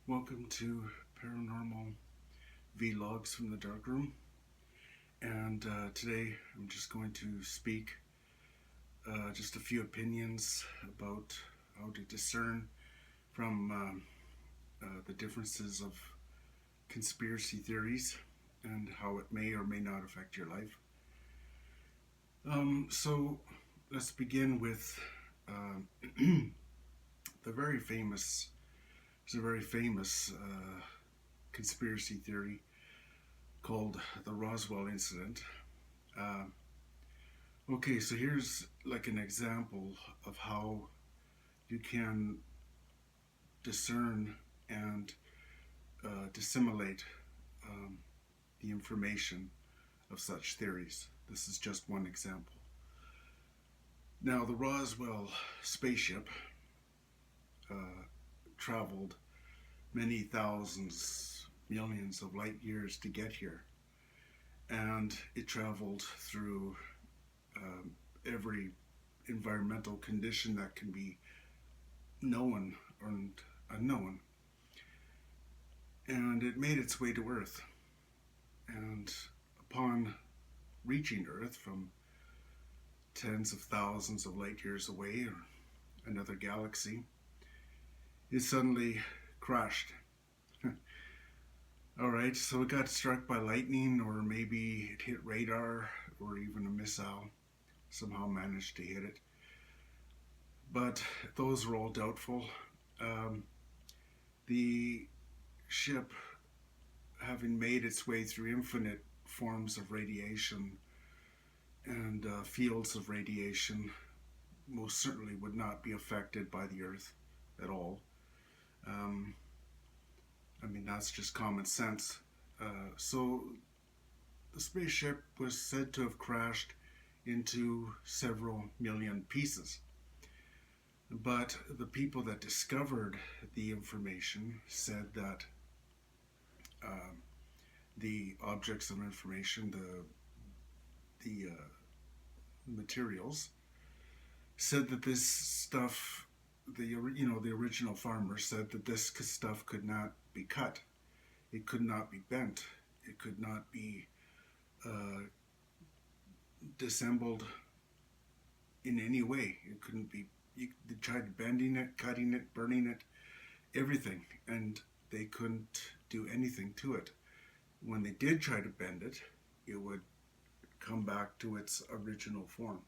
Welcome to Paranormal Vlogs from the Darkroom. And today I'm just going to speak just a few opinions about how to discern from the differences of conspiracy theories and how it may or may not affect your life. So let's begin with the very famous. There's a very famous conspiracy theory called the Roswell incident. Uh, okay, so here's like an example of how you can discern and disseminate um, the information of such theories. This is just one example. Now, the Roswell spaceship uh, traveled many thousands, millions of light years to get here, and it traveled through every environmental condition that can be known and unknown. And it made its way to Earth. And upon reaching Earth from tens of thousands of light years away or another galaxy, it suddenly crashed. Alright, so it got struck by lightning, or maybe it hit radar, or even a missile somehow managed to hit it. But those were all doubtful. The ship, having made its way through infinite forms of radiation and fields of radiation, most certainly would not be affected by the Earth at all. Um, I mean, that's just common sense. So the spaceship was said to have crashed into several million pieces. But the people that discovered the information said that uh, the objects of information, the materials, said that this stuff, the original farmers said that this stuff could not be cut, it could not be bent, it could not be uh, dissembled in any way. It couldn't be. They tried bending it, cutting it, burning it, everything, and they couldn't do anything to it. When they did try to bend it, it would come back to its original form.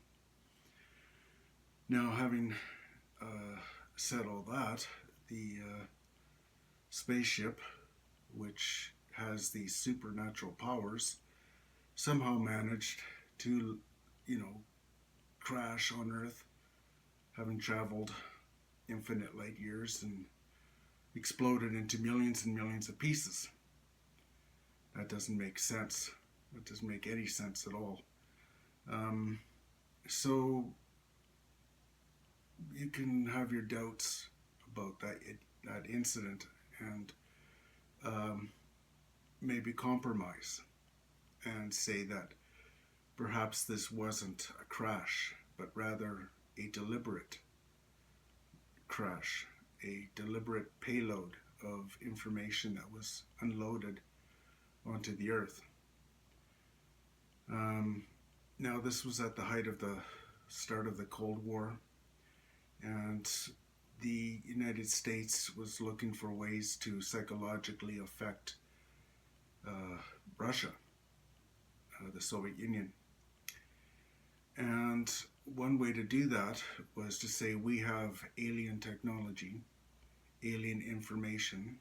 Now, having said all that, the spaceship, which has these supernatural powers, somehow managed to, you know, crash on Earth, having traveled infinite light years, and exploded into millions and millions of pieces. That doesn't make sense. That doesn't make any sense at all. So you can have your doubts about that incident, and maybe compromise and say that perhaps this wasn't a crash, but rather a deliberate crash, a deliberate payload of information that was unloaded onto the Earth. Now, this was at the height of the start of the Cold War, and the United States was looking for ways to psychologically affect Russia, the Soviet Union. And one way to do that was to say we have alien technology, alien information,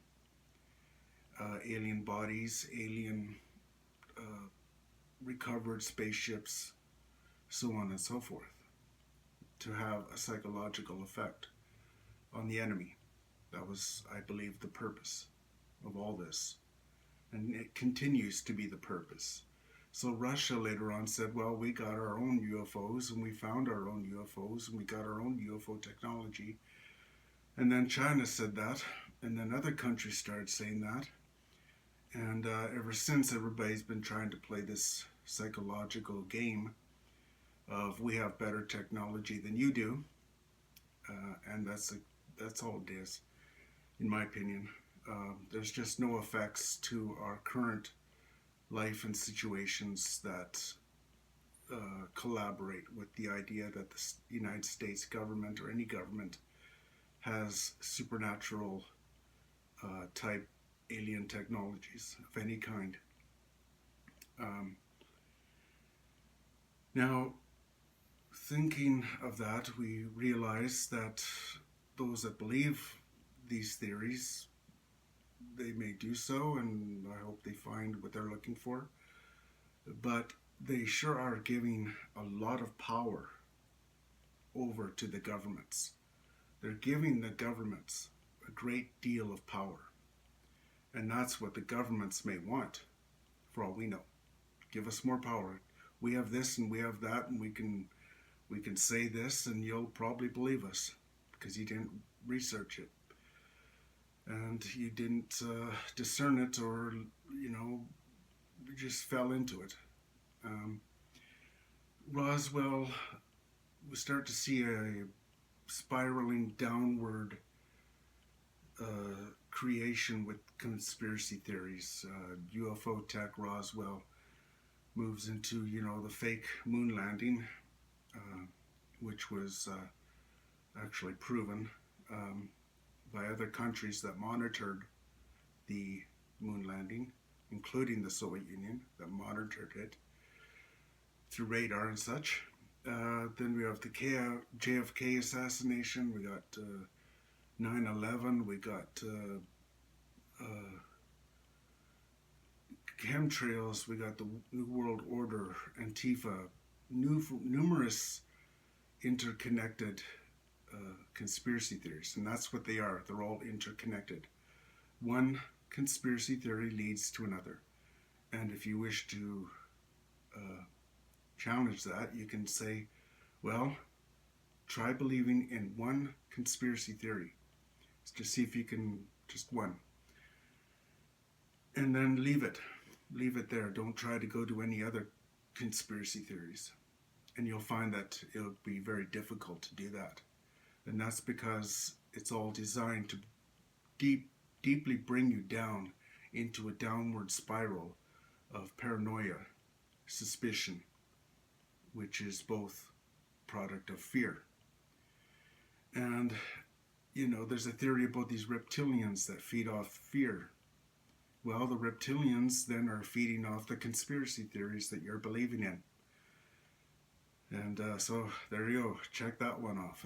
alien bodies, alien recovered spaceships, so on and so forth, to have a psychological effect on the enemy. That was, I believe, the purpose of all this. And it continues to be the purpose. So Russia later on said, well, we got our own UFOs, and we found our own UFOs, and we got our own UFO technology. And then China said that, and then other countries started saying that. And ever since, everybody's been trying to play this psychological game of we have better technology than you do. And that's all it is, in my opinion. There's just no effects to our current life and situations that collaborate with the idea that the United States government or any government has supernatural type alien technologies of any kind. Um, Now, thinking of that, we realize that those that believe these theories, they may do so, and I hope they find what they're looking for. But they sure are giving a lot of power over to the governments. They're giving the governments a great deal of power. And that's what the governments may want, for all we know. Give us more power. We have this and we have that, and we can say this, and you'll probably believe us because you didn't research it and you didn't discern it, or you just fell into it. Um, Roswell, we start to see a spiraling downward creation with conspiracy theories. UFO tech Roswell moves into the fake moon landing, which was actually proven by other countries that monitored the moon landing, including the Soviet Union, that monitored it through radar and such. Then we have the JFK assassination. We got 9/11. We got chemtrails. We got the New World Order, Antifa, numerous interconnected conspiracy theories, and that's what they are. They're all interconnected. One conspiracy theory leads to another, and if you wish to challenge that, you can say, well, try believing in one conspiracy theory to see if you can, just one, and then leave it there. Don't try to go to any other conspiracy theories, and you'll find that it'll be very difficult to do that. And that's because it's all designed to deeply bring you down into a downward spiral of paranoia, suspicion, which is both product of fear. And there's a theory about these reptilians that feed off fear. Well, the reptilians then are feeding off the conspiracy theories that you're believing in. And so there you go. Check that one off.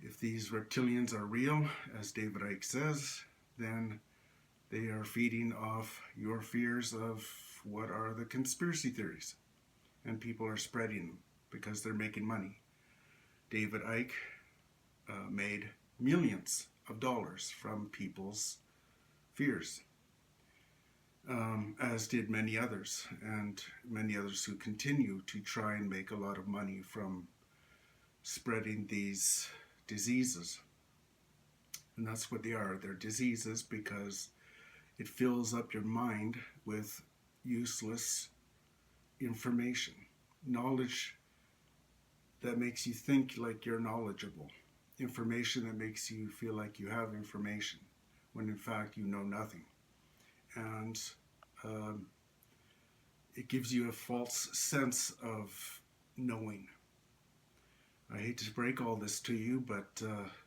If these reptilians are real, as David Icke says, then they are feeding off your fears of what are the conspiracy theories. And people are spreading them because they're making money. David Icke made millions of dollars from people's fears, as did many others, and many others who continue to try and make a lot of money from spreading these diseases. And that's what they are. They're diseases because it fills up your mind with useless information, knowledge that makes you think like you're knowledgeable, information that makes you feel like you have information, when in fact you know nothing. And it gives you a false sense of knowing. I hate to break all this to you, but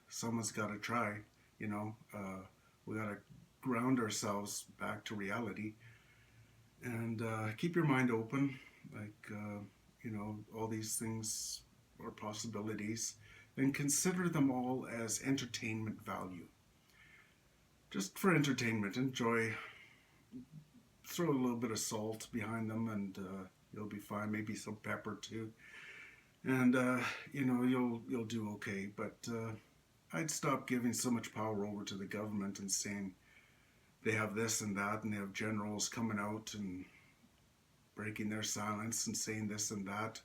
someone's got to try. We got to ground ourselves back to reality, and keep your mind open. All these things are possibilities, and consider them all as entertainment value. Just for entertainment, enjoy. Throw a little bit of salt behind them, and you'll be fine. Maybe some pepper too, and you'll do okay. But I'd stop giving so much power over to the government and saying they have this and that, and they have generals coming out and breaking their silence and saying this and that.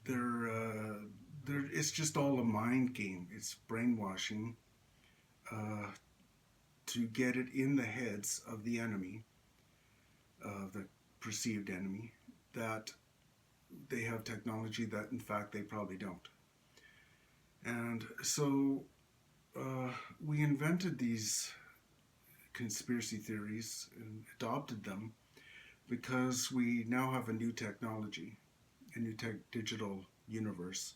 It's just all a mind game. It's brainwashing to get it in the heads of the enemy, the perceived enemy, that they have technology that in fact they probably don't. And so we invented these conspiracy theories and adopted them because we now have a new technology, a new digital universe.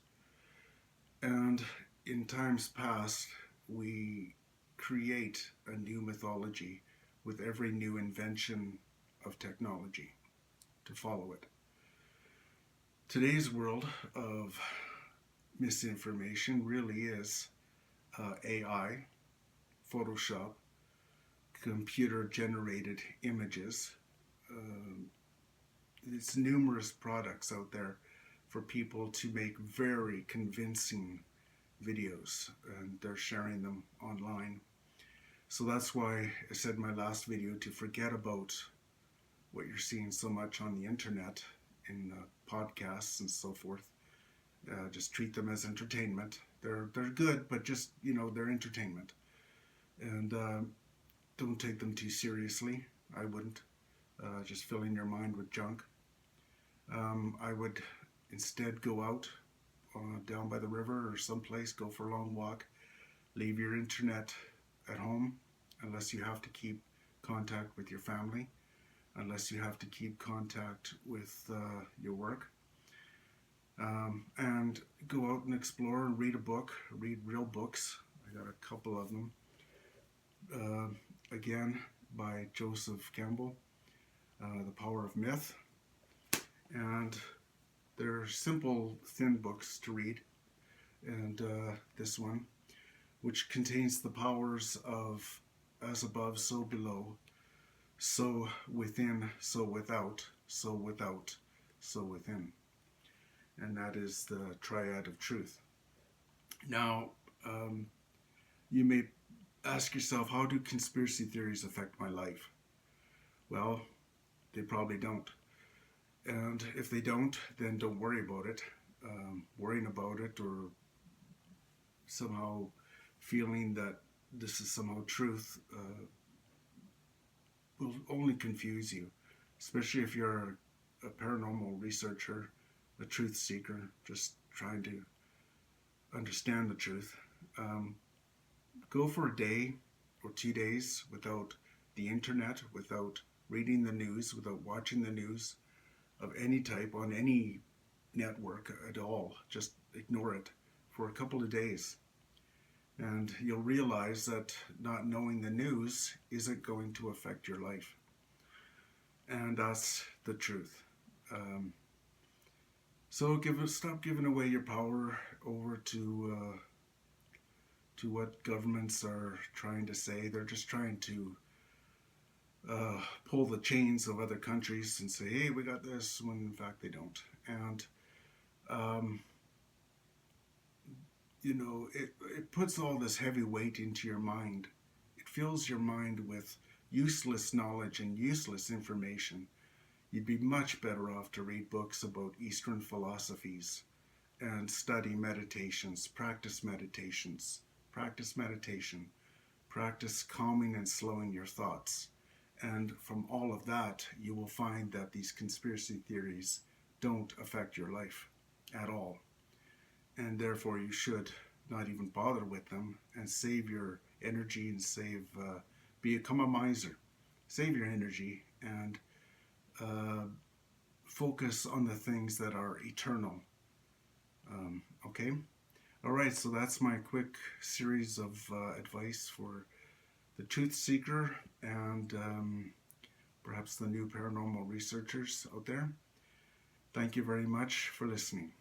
And in times past, we create a new mythology with every new invention of technology to follow it. Today's world of misinformation really is AI, Photoshop, computer generated images. There's numerous products out there for people to make very convincing videos, and they're sharing them online. So that's why I said in my last video to forget about what you're seeing so much on the internet in podcasts and so forth. Just treat them as entertainment. They're good, but just they're entertainment, and don't take them too seriously. I wouldn't. Just filling your mind with junk. I would instead go out down by the river or someplace, go for a long walk, leave your internet at home unless you have to keep contact with your family, unless you have to keep contact with your work, and go out and explore and read a book, read real books. I got a couple of them. Again, by Joseph Campbell, The Power of Myth. And they're simple, thin books to read. And this one, which contains the powers of as above, so below, so within, so without, so without, so within. And that is the triad of truth. Now, you may ask yourself, how do conspiracy theories affect my life? Well, they probably don't. And if they don't, then don't worry about it. Worrying about it or somehow feeling that this is somehow truth will only confuse you, especially if you're a paranormal researcher, a truth seeker, just trying to understand the truth. Go for a day or 2 days without the internet, without reading the news, without watching the news of any type on any network at all. Just ignore it for a couple of days. And you'll realize that not knowing the news isn't going to affect your life. And that's the truth. So stop giving away your power over to what governments are trying to say. They're just trying to pull the chains of other countries and say, hey, we got this, when in fact they don't. And it puts all this heavy weight into your mind. It fills your mind with useless knowledge and useless information. You'd be much better off to read books about Eastern philosophies and study meditations, practice meditation, practice calming and slowing your thoughts. And from all of that, you will find that these conspiracy theories don't affect your life at all. And therefore, you should not even bother with them and save your energy and become a miser. Save your energy and focus on the things that are eternal. Okay? All right, so that's my quick series of advice for the truth seeker and perhaps the new paranormal researchers out there. Thank you very much for listening.